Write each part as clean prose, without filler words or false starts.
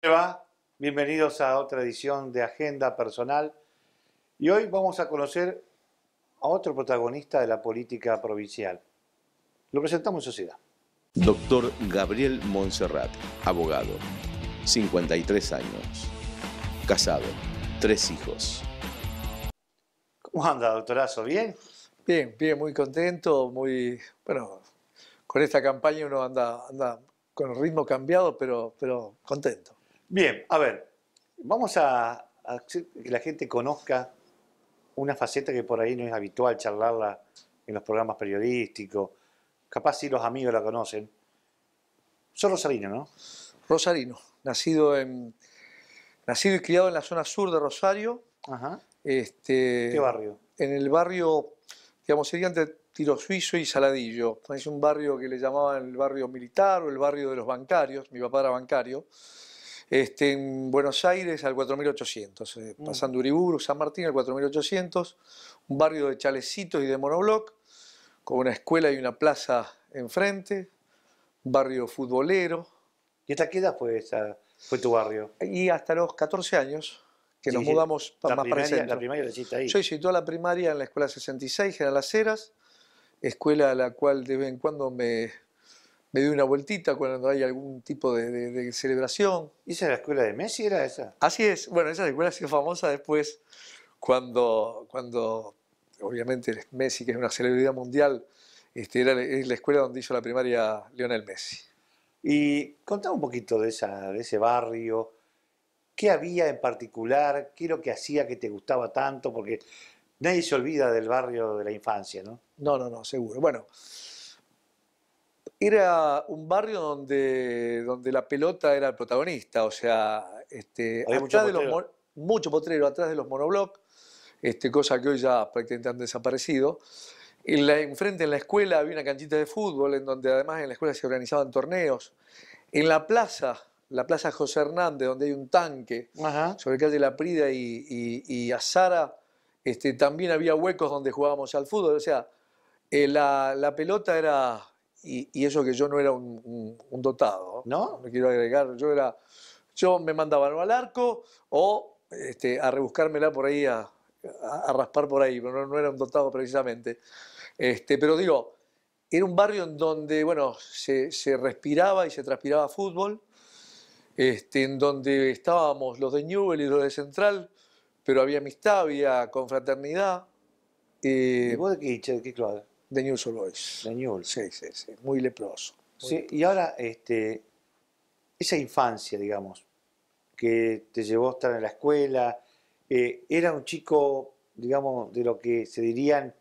Va? Bienvenidos a otra edición de Agenda Personal y hoy vamos a conocer a otro protagonista de la política provincial. Lo presentamos en sociedad. Doctor Gabriel Montserrat, abogado, 53 años, casado, 3 hijos. ¿Cómo anda, doctorazo? ¿Bien? Bien, bien, muy contento, bueno, con esta campaña uno anda con el ritmo cambiado, pero contento. Bien, a ver, vamos a hacer que la gente conozca una faceta que por ahí no es habitual charlarla en los programas periodísticos. Capaz sí los amigos la conocen. Sos rosarino, ¿no? Rosarino, nacido y criado en la zona sur de Rosario. Ajá. ¿Qué barrio? En el barrio, digamos, sería entre Tiro Suizo y Saladillo. Es un barrio que le llamaban el barrio militar o el barrio de los bancarios. Mi papá era bancario. En Buenos Aires al 4800, pasando Uriburu, San Martín al 4800, un barrio de chalecitos y de monobloc, con una escuela y una plaza enfrente, un barrio futbolero. ¿Y hasta qué edad fue tu barrio? Y hasta los 14 años, que Sí, nos sí, mudamos más para el centro. La primaria la hiciste ahí. Sí, toda la primaria en la escuela 66, General Las Heras, escuela a la cual de vez en cuando me doy una vueltita cuando hay algún tipo de celebración. ¿Y esa era la escuela de Messi, era esa? Así es. Bueno, esa escuela ha sido famosa después cuando obviamente Messi, que es una celebridad mundial, es la escuela donde hizo la primaria Lionel Messi. Y contame un poquito de ese barrio. ¿Qué había en particular? ¿Qué es lo que hacía que te gustaba tanto? Porque nadie se olvida del barrio de la infancia, ¿no? No, seguro. Bueno, era un barrio donde la pelota era el protagonista, o sea, Había mucho atrás de potrero. mucho potrero, atrás de los monobloc, cosa que hoy ya prácticamente han desaparecido. Enfrente en la escuela había una canchita de fútbol, en donde además en la escuela se organizaban torneos. En la plaza José Hernández, donde hay un tanque, Ajá. sobre calle La Prida y Azara, también había huecos donde jugábamos al fútbol. O sea, la pelota era, y eso que yo no era un dotado, ¿No? no quiero agregar, yo me mandaba al arco o a rebuscármela por ahí, a raspar por ahí, pero no era un dotado precisamente. Pero digo, era un barrio en donde, bueno, se respiraba y se transpiraba fútbol, en donde estábamos los de Newell y los de Central, pero había amistad, había confraternidad. ¿Y vos de qué club? De Newell's Old Boys. De Newell's. Sí, muy leproso. Sí, y ahora, esa infancia, digamos, que te llevó a estar en la escuela, ¿era un chico, digamos, de lo que se dirían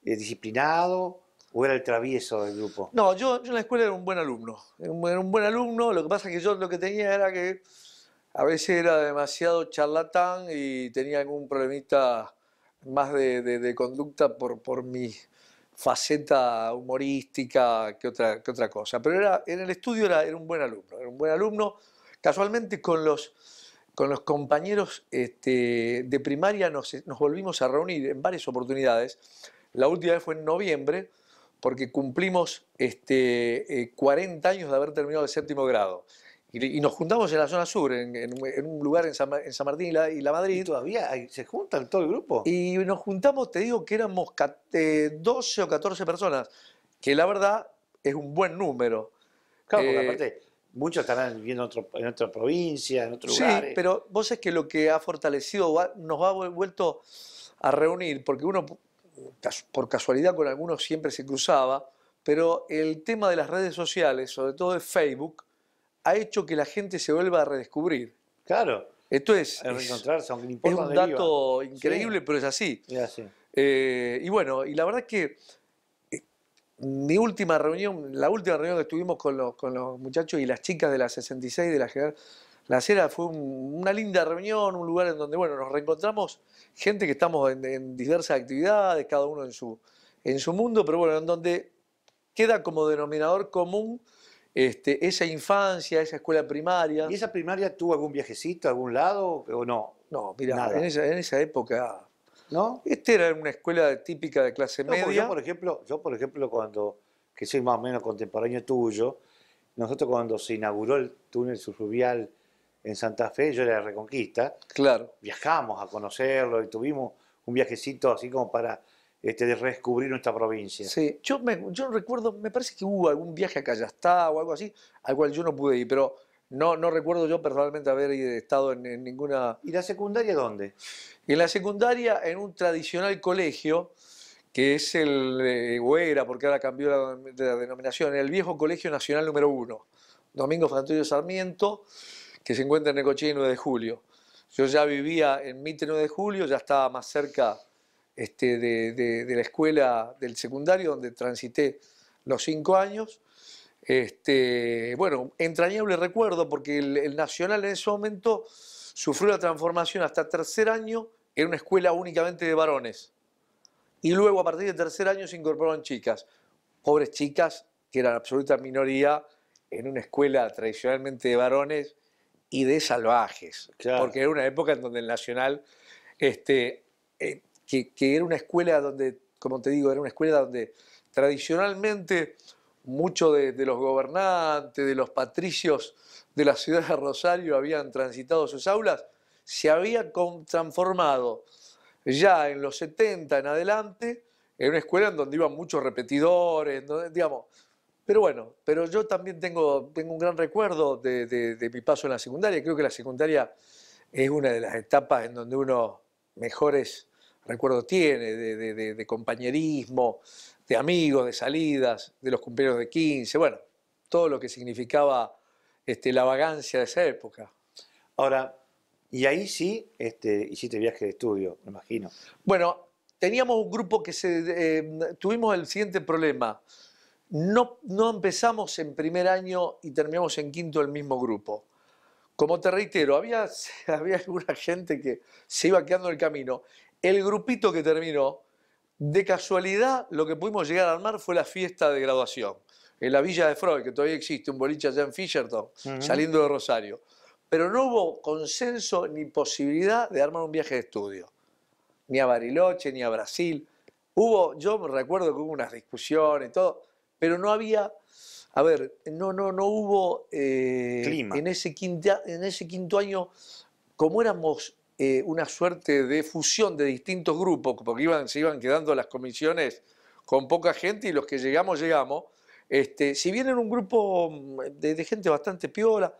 disciplinado o era el travieso del grupo? No, yo en la escuela era un buen alumno. Era un buen alumno, lo que pasa es que yo lo que tenía era que a veces era demasiado charlatán y tenía algún problemita más de conducta por mi faceta humorística que otra cosa. Pero en el estudio era un buen alumno. Casualmente con los compañeros de primaria nos volvimos a reunir en varias oportunidades. La última vez fue en noviembre, porque cumplimos 40 años de haber terminado el 7º grado. Y nos juntamos en la zona sur, en un lugar en San Martín y la Madrid. ¿Y todavía se juntan todo el grupo? Y nos juntamos, te digo que éramos 12 o 14 personas, que la verdad es un buen número. Claro, porque aparte muchos estarán viviendo en otra provincia, en otros lugares. Sí, pero vos sabés que lo que ha fortalecido, nos ha vuelto a reunir, porque uno por casualidad con algunos siempre se cruzaba, pero el tema de las redes sociales, sobre todo de Facebook, ha hecho que la gente se vuelva a redescubrir. Claro. Esto es reencontrarse, aunque no importa un dónde dato viva. increíble, sí. Pero es así. Es así. Y bueno, y la verdad es que la última reunión que estuvimos con los muchachos y las chicas de la 66 de la General Las Heras fue una linda reunión, un lugar en donde, bueno, nos reencontramos gente que estamos en diversas actividades, cada uno en su mundo, pero bueno, en donde queda como denominador común esa infancia, esa escuela primaria. ¿Y esa primaria tuvo algún viajecito a algún lado o no? No, mirá, nada. en esa época, ¿No? era una escuela típica de clase media. Yo, por ejemplo, que soy más o menos contemporáneo tuyo, nosotros cuando se inauguró el túnel subfluvial en Santa Fe, yo era de Reconquista, Claro. viajamos a conocerlo y tuvimos un viajecito así como para de redescubrir nuestra provincia. Sí, yo recuerdo, me parece que hubo algún viaje a Callastá o algo así, al cual yo no pude ir, pero no recuerdo yo personalmente haber estado en ninguna... ¿Y la secundaria dónde? En la secundaria, en un tradicional colegio, que es o era, porque ahora cambió la denominación, el viejo Colegio Nacional número 1, Domingo Antonio Sarmiento, que se encuentra en Necochea y 9 de Julio. Yo ya vivía en Mitre 9 de Julio, ya estaba más cerca de la escuela del secundario, donde transité los 5 años. Bueno, entrañable recuerdo, porque el Nacional en ese momento sufrió la transformación hasta tercer año en una escuela únicamente de varones. Y luego, a partir del tercer año, se incorporaron chicas. Pobres chicas, que eran absoluta minoría, en una escuela tradicionalmente de varones y de salvajes. Claro. Porque era una época en donde el Nacional, que era una escuela donde, como te digo, era una escuela donde tradicionalmente muchos de los gobernantes, de los patricios de la ciudad de Rosario habían transitado sus aulas, se había transformado ya en los 70 en adelante en una escuela en donde iban muchos repetidores, digamos. Pero bueno, pero yo también tengo un gran recuerdo de mi paso en la secundaria. Creo que la secundaria es una de las etapas en donde uno mejores recuerdos tiene, de compañerismo, de amigos, de salidas, de los cumpleaños de 15, bueno, todo lo que significaba la vagancia de esa época. Ahora, y ahí sí hiciste viaje de estudio, me imagino. Bueno, teníamos un grupo que tuvimos el siguiente problema. No empezamos en primer año y terminamos en quinto del mismo grupo. Como te reitero, había alguna gente que se iba quedando en el camino. El grupito que terminó, de casualidad, lo que pudimos llegar a armar fue la fiesta de graduación. En la Villa de Freud, que todavía existe, un boliche allá en Fisherton, saliendo de Rosario. Pero no hubo consenso ni posibilidad de armar un viaje de estudio. Ni a Bariloche, ni a Brasil. Yo me recuerdo que hubo unas discusiones y todo, pero no había, no hubo clima. En ese quinto año, como éramos una suerte de fusión de distintos grupos, porque se iban quedando las comisiones con poca gente y los que llegamos. Si bien era un grupo de gente bastante piola,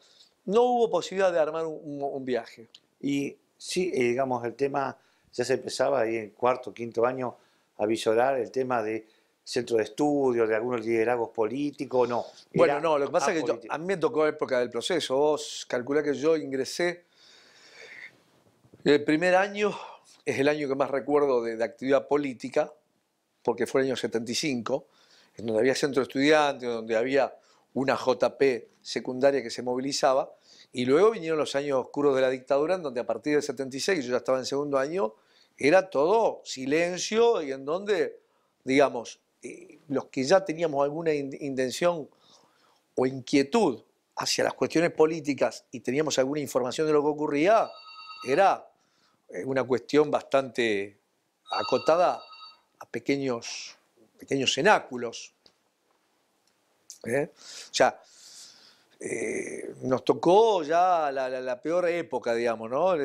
no hubo posibilidad de armar un viaje. Y sí, digamos, el tema ya se empezaba ahí en cuarto, quinto año a visorar el tema de centro de estudio, de algunos liderazgos políticos, no. Bueno, no, lo que pasa es que a mí me tocó época del proceso. Vos calculá que yo ingresé, el primer año es el año que más recuerdo de actividad política, porque fue el año 75, en donde había centro de estudiantes, donde había una JP secundaria que se movilizaba, y luego vinieron los años oscuros de la dictadura, en donde a partir del 76, yo ya estaba en segundo año, era todo silencio y en donde, digamos, los que ya teníamos alguna intención o inquietud hacia las cuestiones políticas y teníamos alguna información de lo que ocurría, era una cuestión bastante acotada a pequeños cenáculos. O sea, nos tocó ya la peor época, digamos, ¿no?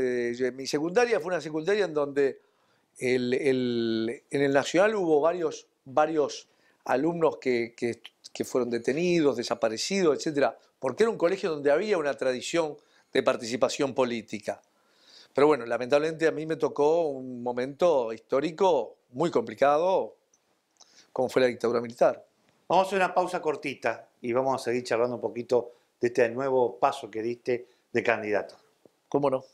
Mi secundaria fue una secundaria en donde en el Nacional hubo varios alumnos que fueron detenidos, desaparecidos, etc. Porque era un colegio donde había una tradición de participación política. Pero bueno, lamentablemente a mí me tocó un momento histórico muy complicado, como fue la dictadura militar. Vamos a hacer una pausa cortita y vamos a seguir charlando un poquito de este nuevo paso que diste de candidato. ¿Cómo no?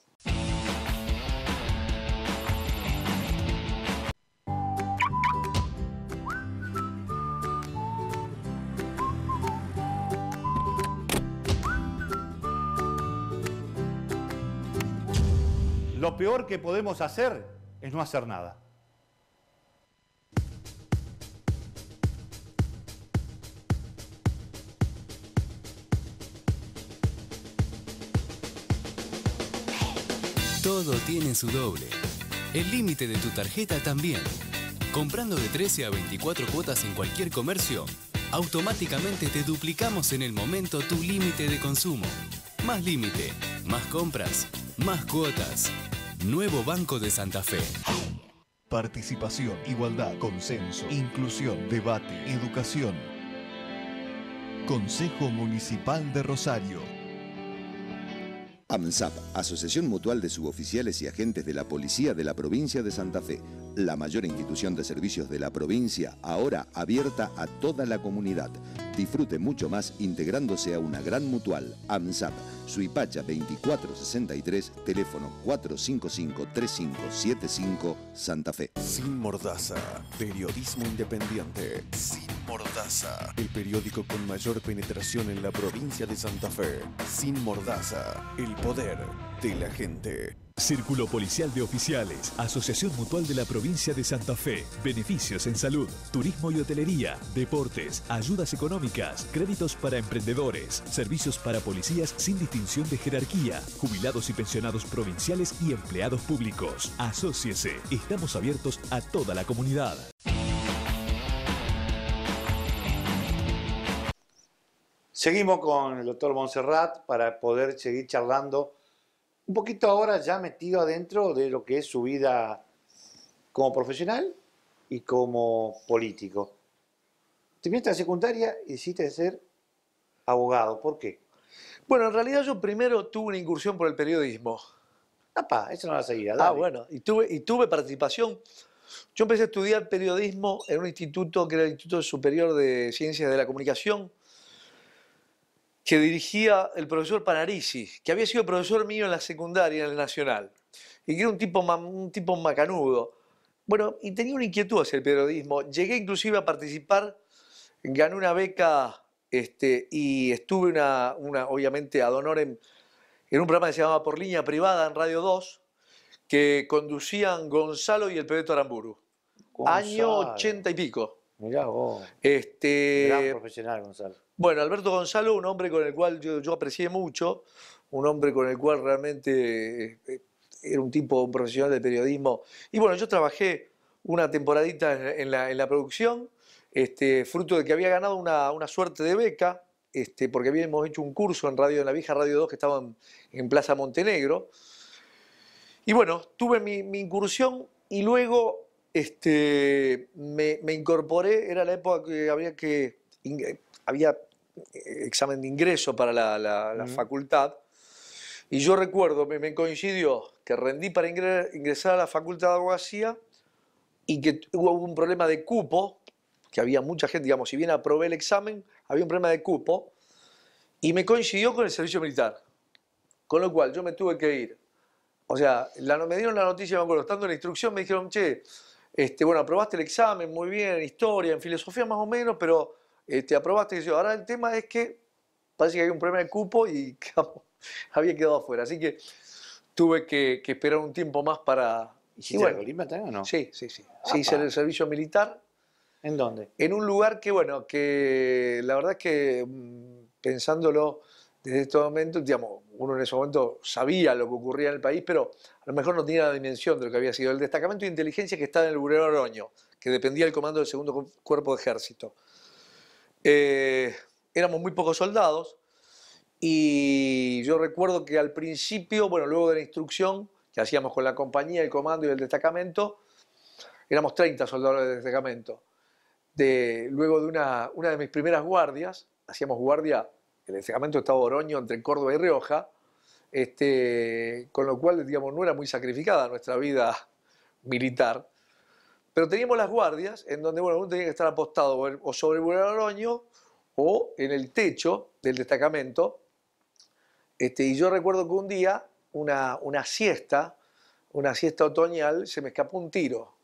Lo peor que podemos hacer es no hacer nada. Todo tiene su doble. El límite de tu tarjeta también. Comprando de 13 a 24 cuotas en cualquier comercio, automáticamente te duplicamos en el momento tu límite de consumo. Más límite, más compras, más cuotas. Nuevo Banco de Santa Fe. Participación, igualdad, consenso, inclusión, debate, educación. Consejo Municipal de Rosario. AMSAP, Asociación Mutual de Suboficiales y Agentes de la Policía de la Provincia de Santa Fe, la mayor institución de servicios de la provincia, ahora abierta a toda la comunidad. Disfrute mucho más integrándose a una gran mutual. AMSAP, Suipacha 2463, teléfono 455-3575, Santa Fe. Sin Mordaza, periodismo independiente. Sin Mordaza, el periódico con mayor penetración en la provincia de Santa Fe. Sin Mordaza, el poder de la gente. Círculo Policial de Oficiales, Asociación Mutual de la Provincia de Santa Fe, beneficios en salud, turismo y hotelería, deportes, ayudas económicas, créditos para emprendedores, servicios para policías sin distinción de jerarquía, jubilados y pensionados provinciales y empleados públicos. Asóciese, estamos abiertos a toda la comunidad. Seguimos con el doctor Monserrat para poder seguir charlando un poquito ahora ya metido adentro de lo que es su vida como profesional y como político. Terminaste la secundaria y decidiste ser abogado. ¿Por qué? Bueno, en realidad yo primero tuve una incursión por el periodismo. ¡Apa! Eso no la seguía. Ah, bueno, y tuve participación. Yo empecé a estudiar periodismo en un instituto que era el Instituto Superior de Ciencias de la Comunicación, que dirigía el profesor Panarisi, que había sido profesor mío en la secundaria, en el Nacional, y que era un tipo macanudo. Bueno, y tenía una inquietud hacia el periodismo. Llegué inclusive a participar, gané una beca y estuve obviamente ad honorem en un programa que se llamaba Por Línea Privada en Radio 2, que conducían Gonzalo y el Pebeto Aramburu. Año 80 y pico. Mirá vos. Gran profesional, Gonzalo. Bueno, Alberto Gonzalo, un hombre con el cual yo aprecié mucho, un hombre con el cual realmente era un profesional del periodismo. Y bueno, yo trabajé una temporadita en la producción, fruto de que había ganado una suerte de beca, porque habíamos hecho un curso en la vieja Radio 2 que estaba en Plaza Montenegro. Y bueno, tuve mi incursión y luego me incorporé, era la época que había examen de ingreso para la facultad, y yo recuerdo, me coincidió que rendí para ingresar a la facultad de abogacía y que hubo un problema de cupo, que había mucha gente, digamos, si bien aprobé el examen, había un problema de cupo, y me coincidió con el servicio militar, con lo cual yo me tuve que ir. O sea, me dieron la noticia, me acuerdo, estando en la instrucción, me dijeron, che, bueno, aprobaste el examen, muy bien, en historia, en filosofía más o menos, pero aprobaste. Ahora el tema es que parece que hay un problema de cupo y había quedado afuera. Así que tuve que esperar un tiempo más para... ¿Hiciste la colima también o no? Sí. Sí, hice el servicio militar. ¿En dónde? En un lugar que la verdad es que pensándolo desde este momento, digamos, uno en ese momento sabía lo que ocurría en el país, pero a lo mejor no tenía la dimensión de lo que había sido. El destacamento de inteligencia que estaba en el Burero Oroño, que dependía del comando del segundo cuerpo de ejército. Éramos muy pocos soldados y yo recuerdo que al principio, bueno, luego de la instrucción que hacíamos con la compañía, el comando y el destacamento, éramos 30 soldados del destacamento. Luego de una de mis primeras guardias, hacíamos guardia, el destacamento estaba Oroño entre Córdoba y Rioja, con lo cual, digamos, no era muy sacrificada nuestra vida militar, pero teníamos las guardias en donde, bueno, uno tenía que estar apostado o sobre el Burero Oroño o en el techo del destacamento. Y yo recuerdo que un día, una siesta otoñal, se me escapó un tiro.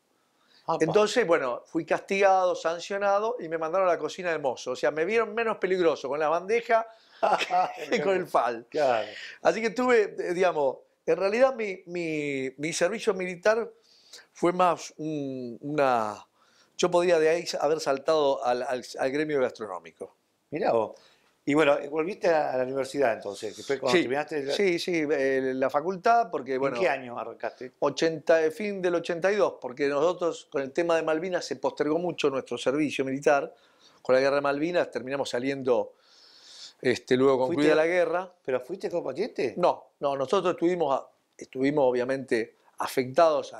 Apa. Entonces, bueno, fui castigado, sancionado y me mandaron a la cocina de mozo. O sea, me vieron menos peligroso con la bandeja que con el FAL. Claro. Así que tuve, digamos, en realidad mi servicio militar fue más yo podría de ahí haber saltado al gremio gastronómico. Mirá vos. Y bueno, volviste a la universidad entonces, que fue cuando terminaste... Sí, la facultad, porque bueno... ¿En qué año arrancaste? Fin del 82, porque nosotros con el tema de Malvinas se postergó mucho nuestro servicio militar. Con la guerra de Malvinas terminamos saliendo luego concluida ¿Fuiste- la guerra. ¿Pero fuiste combatiente? No, nosotros estuvimos obviamente afectados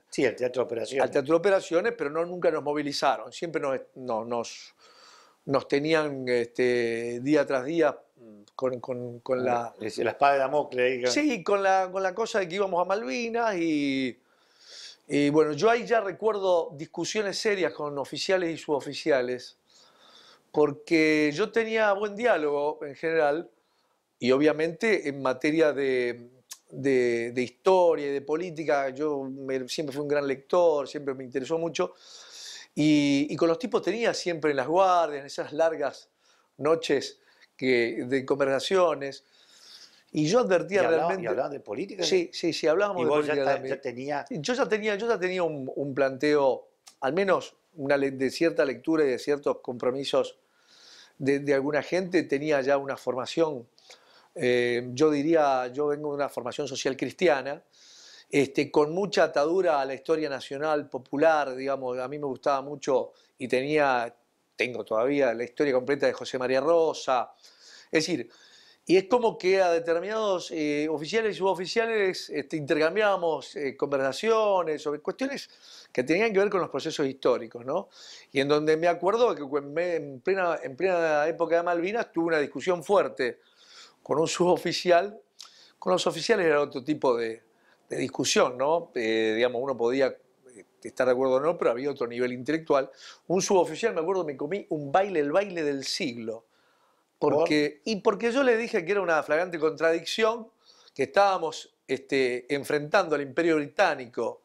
Sí, el teatro de operaciones. al teatro de operaciones, pero nunca nos movilizaron. Siempre nos tenían día tras día con la... Es la espada de Damocles. Ahí, Sí, con la cosa de que íbamos a Malvinas y bueno, yo ahí ya recuerdo discusiones serias con oficiales y suboficiales, porque yo tenía buen diálogo en general y obviamente en materia de historia y de política, siempre fui un gran lector, siempre me interesó mucho y con los tipos tenía siempre en las guardias, en esas largas noches de conversaciones. Y yo advertía realmente... ¿Y hablaban de política? Sí, hablábamos Y de vos política ya también. tenías... Sí, yo ya tenía un planteo, al menos de cierta lectura y de ciertos compromisos de alguna gente, tenía ya una formación, yo diría, yo vengo de una formación social cristiana, con mucha atadura a la historia nacional, popular, digamos, a mí me gustaba mucho y tengo todavía la historia completa de José María Rosa, es decir, y es como que a determinados oficiales y suboficiales intercambiábamos conversaciones sobre cuestiones que tenían que ver con los procesos históricos, ¿no? Y en donde me acuerdo que en plena época de Malvinas tuve una discusión fuerte con un suboficial. Con los oficiales era otro tipo de discusión, ¿no? Digamos, uno podía estar de acuerdo o no, pero había otro nivel intelectual. Un suboficial, me acuerdo, me comí el baile del siglo. Porque yo le dije que era una flagrante contradicción, que estábamos enfrentando al Imperio Británico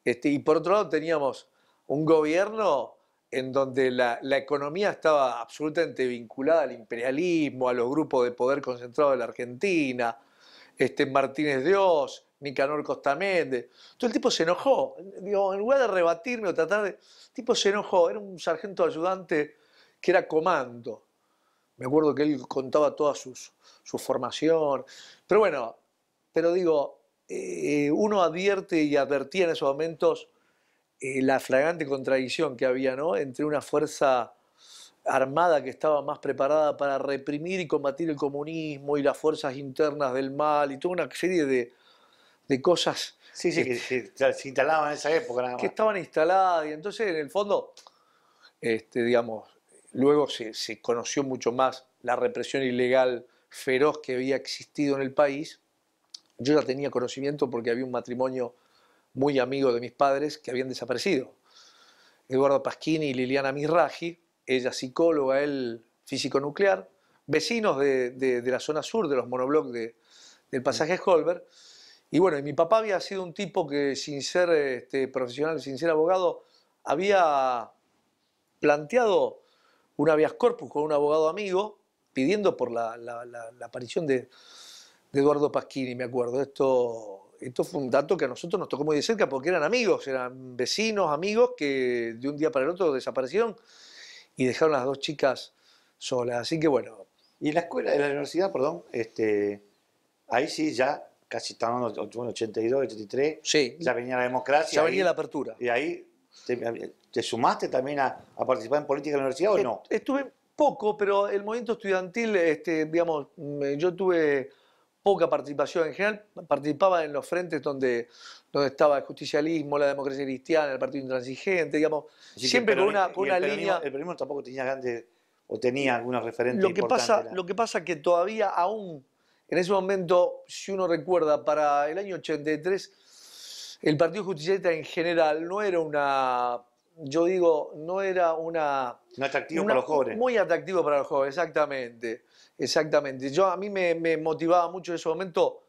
y por otro lado teníamos un gobierno en donde la economía estaba absolutamente vinculada al imperialismo, a los grupos de poder concentrados de la Argentina, Martínez de Oz, Nicanor Costamendi. Entonces el tipo se enojó. Digo, en lugar de rebatirme o tratar de... El tipo se enojó. Era un sargento ayudante que era comando. Me acuerdo que él contaba toda su formación. Pero bueno, digo, uno advierte y advertía en esos momentos la flagrante contradicción que había, ¿no?, entre una fuerza armada que estaba más preparada para reprimir y combatir el comunismo y las fuerzas internas del mal y toda una serie de cosas Sí, que se instalaban en esa época nada más. que estaban instaladas. Y entonces, en el fondo, digamos, luego se conoció mucho más la represión ilegal feroz que había existido en el país. Yo ya tenía conocimiento porque había un matrimonio muy amigo de mis padres que habían desaparecido. Eduardo Pasquini y Liliana Mizrahi, ella psicóloga, él físico nuclear, vecinos de la zona sur, de los monoblocks del pasaje Holberg. Y bueno, y mi papá había sido un tipo que sin ser profesional, sin ser abogado, había planteado un habeas corpus con un abogado amigo, pidiendo por la aparición de Eduardo Pasquini, me acuerdo. Esto fue un dato que a nosotros nos tocó muy de cerca porque eran amigos, eran vecinos, amigos que de un día para el otro desaparecieron y dejaron a las dos chicas solas. Así que bueno. Y en la escuela, en la universidad, perdón, ahí sí ya, casi estábamos en 82, 83, Sí, ya venía la democracia. ya venía la apertura. Y ahí, ¿te sumaste también a participar en política en la universidad o no? Estuve poco, pero el movimiento estudiantil, digamos, yo tuve poca participación. En general participaba en los frentes donde estaba el justicialismo, la democracia cristiana, el partido intransigente, digamos, siempre con una línea... El peronismo tampoco tenía grandes, o tenía algunos referentes Lo que importantes. pasa que todavía aún, en ese momento, si uno recuerda, para el año 83, el Partido Justicialista en general no era No atractivo para los jóvenes. Muy atractivo para los jóvenes, exactamente. A mí me motivaba mucho en ese momento,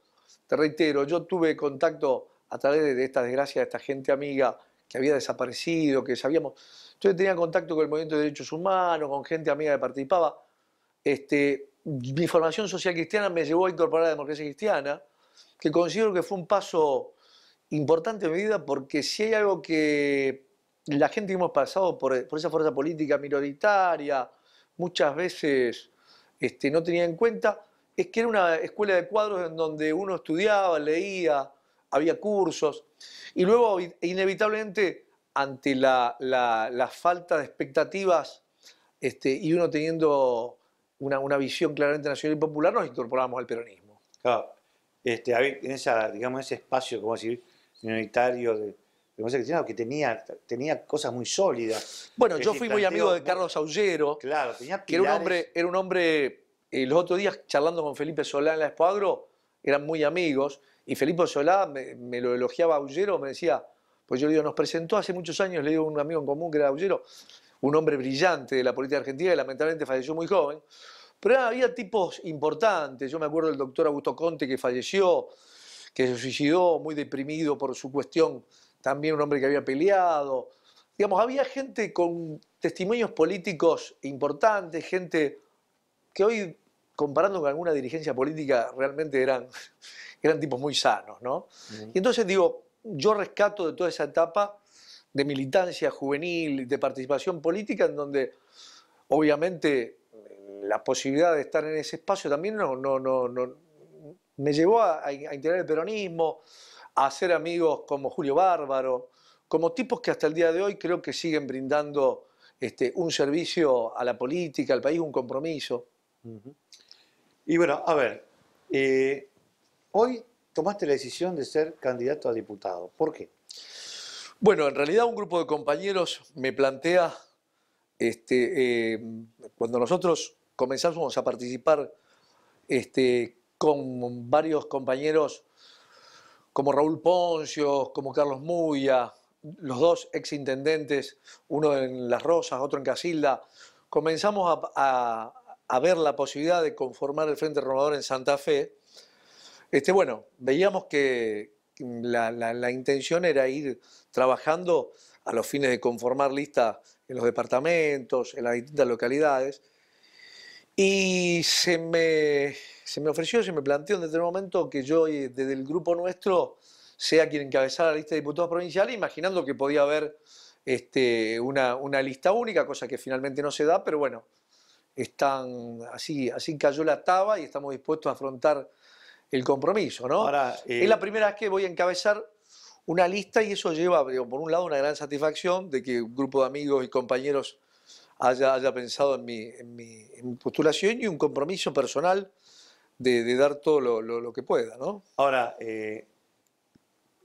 te reitero, yo tuve contacto a través de esta desgracia, de esta gente amiga que había desaparecido, que sabíamos. Entonces tenía contacto con el movimiento de derechos humanos, con gente amiga que participaba. Mi formación social cristiana me llevó a incorporar la democracia cristiana, que considero que fue un paso importante en mi vida, porque si hay algo que la gente que hemos pasado por esa fuerza política minoritaria, muchas veces no tenía en cuenta, es que era una escuela de cuadros en donde uno estudiaba, leía, había cursos, y luego inevitablemente ante la falta de expectativas y uno teniendo una visión claramente nacional y popular, nos incorporamos al peronismo. Claro, en esa, digamos, ese espacio, como decir, minoritario que tenía cosas muy sólidas. Bueno, Es yo decir, fui muy amigo de Carlos Aullero, Claro, tenía que pilares. era un hombre, los otros días charlando con Felipe Solá en la Expo Agro, eran muy amigos, y Felipe Solá me lo elogiaba a Aullero, me decía, pues yo le digo, nos presentó hace muchos años, le digo, un amigo en común que era Aullero, un hombre brillante de la política argentina, y lamentablemente falleció muy joven, pero había tipos importantes. Yo me acuerdo del doctor Augusto Conte, que falleció, que se suicidó muy deprimido por su cuestión, también un hombre que había peleado. Digamos, había gente con testimonios políticos importantes, gente que hoy, comparando con alguna dirigencia política, realmente eran tipos muy sanos, ¿no? Y entonces digo, yo rescato de toda esa etapa de militancia juvenil, de participación política, en donde obviamente la posibilidad de estar en ese espacio también me llevó a integrar el peronismo, a hacer amigos como Julio Bárbaro, como tipos que hasta el día de hoy creo que siguen brindando un servicio a la política, al país, un compromiso. Y bueno, a ver, hoy tomaste la decisión de ser candidato a diputado. ¿Por qué? Bueno, en realidad un grupo de compañeros me plantea, cuando nosotros comenzamos a participar con varios compañeros como Raúl Poncio, como Carlos Muya, los dos exintendentes, uno en Las Rosas, otro en Casilda, comenzamos a ver la posibilidad de conformar el Frente Renovador en Santa Fe. Bueno, veíamos que la intención era ir trabajando a los fines de conformar lista en los departamentos, en las distintas localidades. Y se me ofreció, se me planteó en determinado momento que yo, desde el grupo nuestro, sea quien encabezara la lista de diputados provinciales, imaginando que podía haber una lista única, cosa que finalmente no se da, pero bueno, así cayó la taba y estamos dispuestos a afrontar el compromiso, ¿no? Ahora, es la primera vez que voy a encabezar una lista y eso lleva, por un lado, una gran satisfacción de que un grupo de amigos y compañeros haya pensado en mi postulación y un compromiso personal de dar todo lo que pueda, ¿no? Ahora,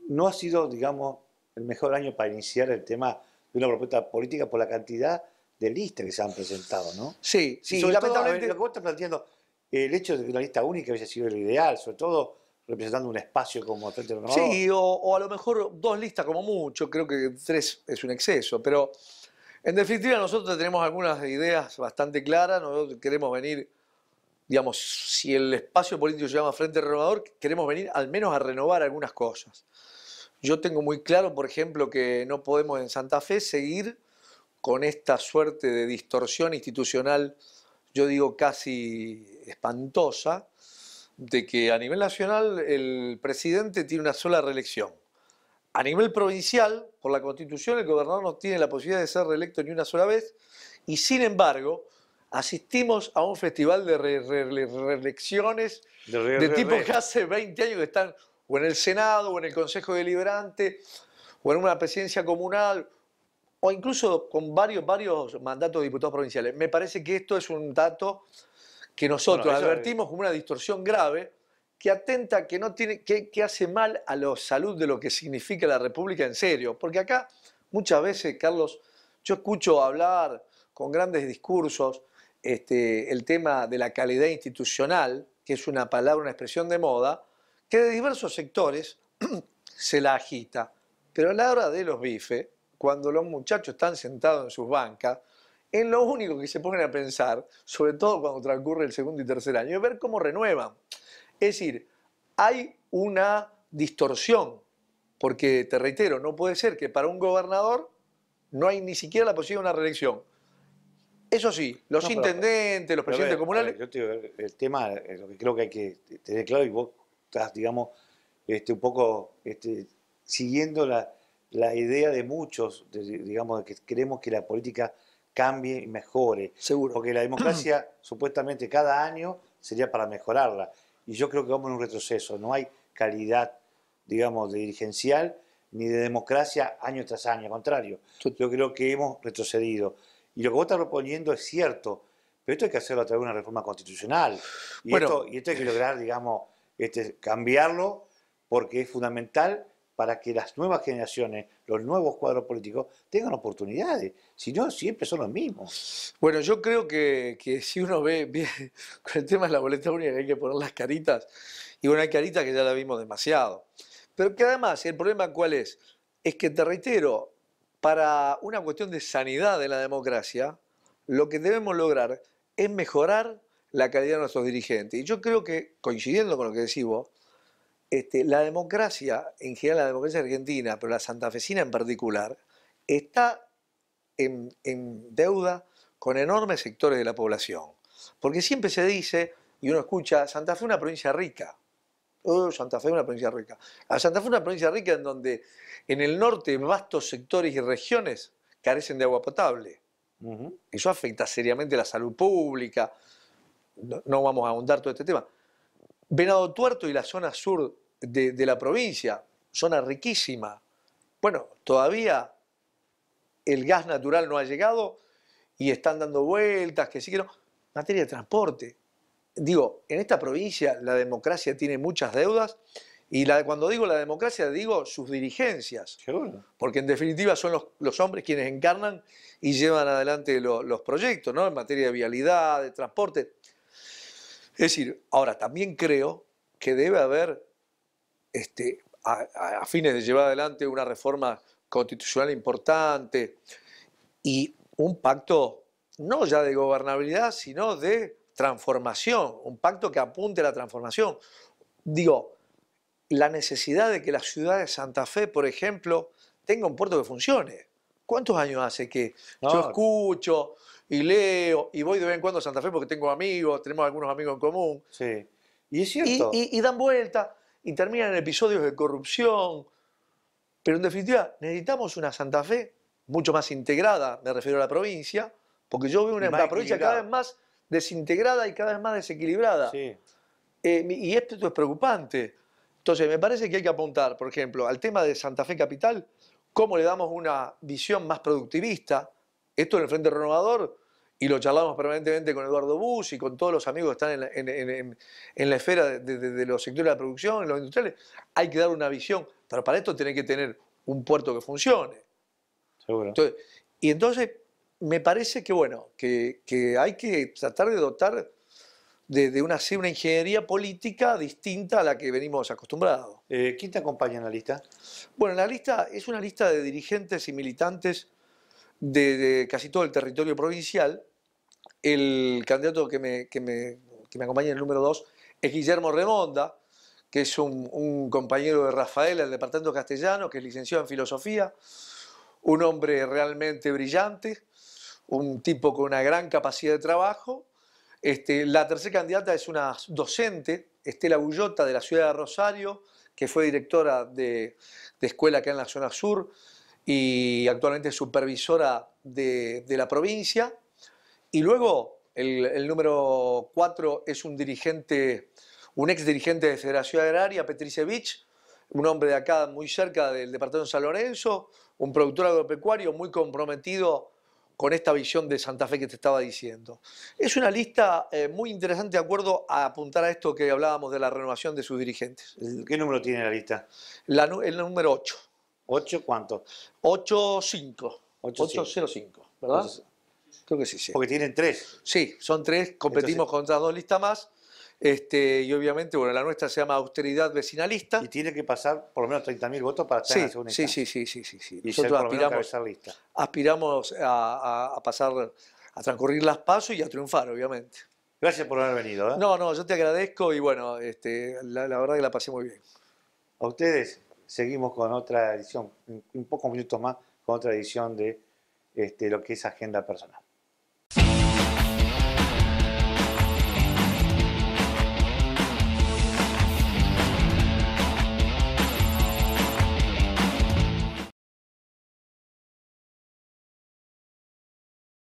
no ha sido, digamos, el mejor año para iniciar el tema de una propuesta política por la cantidad de listas que se han presentado, ¿no? Sí, Y sobre todo, lamentablemente. lo que vos estás planteando, el hecho de que una lista única hubiese sido el ideal, sobre todo representando un espacio como el Frente Renovador. Sí, o a lo mejor 2 listas como mucho, creo que 3 es un exceso, pero en definitiva nosotros tenemos algunas ideas bastante claras, nosotros queremos venir, digamos, si el espacio político se llama Frente Renovador, queremos venir al menos a renovar algunas cosas. Yo tengo muy claro, por ejemplo, que no podemos en Santa Fe seguir con esta suerte de distorsión institucional, yo digo casi espantosa, de que a nivel nacional el presidente tiene una sola reelección. A nivel provincial, por la Constitución, el gobernador no tiene la posibilidad de ser reelecto ni una sola vez, y sin embargo, asistimos a un festival de reelecciones de tipos que hace 20 años que están o en el Senado, o en el Consejo Deliberante, o en una presidencia comunal, o incluso con varios mandatos de diputados provinciales. Me parece que esto es un dato que nosotros advertimos como una distorsión grave, que atenta, que hace mal a la salud de lo que significa la República en serio. Porque acá muchas veces, Carlos, yo escucho hablar con grandes discursos el tema de la calidad institucional, que es una palabra, una expresión de moda, que de diversos sectores se la agita. Pero a la hora de los bifes, cuando los muchachos están sentados en sus bancas, en lo único que se ponen a pensar, sobre todo cuando transcurre el segundo y tercer año, es ver cómo renuevan. Es decir, hay una distorsión, porque, te reitero, no puede ser que para un gobernador no hay ni siquiera la posibilidad de una reelección. Eso sí, los intendentes, los presidentes comunales... Yo te digo, el tema, lo que creo que hay que tener claro, y vos estás, digamos, un poco siguiendo la idea de muchos, digamos, de que queremos que la política cambie y mejore. Seguro. Porque la democracia, supuestamente, cada año sería para mejorarla. Y yo creo que vamos en un retroceso. No hay calidad, digamos, de dirigencial ni de democracia año tras año. Al contrario, yo creo que hemos retrocedido. Y lo que vos estás proponiendo es cierto, Pero esto hay que hacerlo a través de una reforma constitucional. Y, Bueno. esto hay que lograr, digamos, cambiarlo, porque es fundamental para que las nuevas generaciones, los nuevos cuadros políticos, tengan oportunidades. Si no, siempre son los mismos. Bueno, yo creo que si uno ve con el tema de la boleta única, que hay que poner las caritas, y bueno, hay caritas que ya la vimos demasiado. Pero que además, el problema ¿cuál es? Es que, te reitero, para una cuestión de sanidad de la democracia, lo que debemos lograr es mejorar la calidad de nuestros dirigentes. Y yo creo que, coincidiendo con lo que decís vos, la democracia, en general la democracia argentina, pero la santafesina en particular, está en deuda con enormes sectores de la población. Porque siempre se dice, y uno escucha, Santa Fe es una provincia rica. Santa Fe es una provincia rica. Santa Fe es una provincia rica en donde en el norte vastos sectores y regiones carecen de agua potable. Eso afecta seriamente la salud pública. No vamos a ahondar todo este tema. Venado Tuerto y la zona sur de la provincia, zona riquísima. Bueno, todavía el gas natural no ha llegado y están dando vueltas, que sí que no. Materia de transporte. Digo, en esta provincia la democracia tiene muchas deudas y cuando digo la democracia digo sus dirigencias. Seguro. Porque en definitiva son los hombres quienes encarnan y llevan adelante los proyectos, ¿no? En materia de vialidad, de transporte. Es decir, ahora también creo que debe haber, a fines de llevar adelante una reforma constitucional importante y un pacto no ya de gobernabilidad, sino de transformación, un pacto que apunte a la transformación. Digo, la necesidad de que la ciudad de Santa Fe, por ejemplo, tenga un puerto que funcione. ¿Cuántos años hace que yo escucho y leo y voy de vez en cuando a Santa Fe porque tengo amigos, tenemos algunos amigos en común? Sí. Y es cierto. Y dan vuelta y terminan en episodios de corrupción. Pero en definitiva, necesitamos una Santa Fe mucho más integrada, me refiero a la provincia, porque yo veo una provincia cada vez más desintegrada y cada vez más desequilibrada. Sí. Y esto es preocupante. Entonces, me parece que hay que apuntar, por ejemplo, al tema de Santa Fe Capital, cómo le damos una visión más productivista. Esto en el Frente Renovador, y lo charlamos permanentemente con Eduardo Bus y con todos los amigos que están en la esfera de los sectores de la producción, en los industriales, hay que dar una visión. Pero para esto tiene que tener un puerto que funcione. Seguro. Entonces, me parece que, bueno, que hay que tratar de dotar de una ingeniería política distinta a la que venimos acostumbrados. ¿Quién te acompaña en la lista? Bueno, la lista es una lista de dirigentes y militantes de casi todo el territorio provincial. El candidato que me acompaña en el número 2 es Guillermo Remonda, que es un compañero de Rafael del departamento castellano, que es licenciado en filosofía, un hombre realmente brillante, un tipo con una gran capacidad de trabajo. La tercera candidata es una docente, Estela Bullota, de la ciudad de Rosario, que fue directora de escuela acá en la zona sur y actualmente es supervisora de la provincia. Y luego el número 4 es un ex dirigente de Federación Agraria, Petricevich, un hombre de acá muy cerca del departamento de San Lorenzo, un productor agropecuario muy comprometido con esta visión de Santa Fe que te estaba diciendo. Es una lista muy interesante de acuerdo a apuntar a esto que hablábamos de la renovación de sus dirigentes. ¿Qué número tiene la lista? El número 8. ¿8 cuánto? 805. 805, ¿verdad? Creo que sí, sí. Porque tienen 3. Sí, son 3, competimos contra 2 listas más. Y obviamente, bueno, la nuestra se llama Austeridad Vecinalista. Y tiene que pasar por lo menos 30.000 votos para estar en la segunda instancia. Sí. Y nosotros aspiramos a pasar, a transcurrir las pasos y a triunfar, obviamente. Gracias por haber venido. No, yo te agradezco y bueno, la verdad que la pasé muy bien. A ustedes seguimos con otra edición, un pocos minutos más, con otra edición de lo que es Agenda Personal.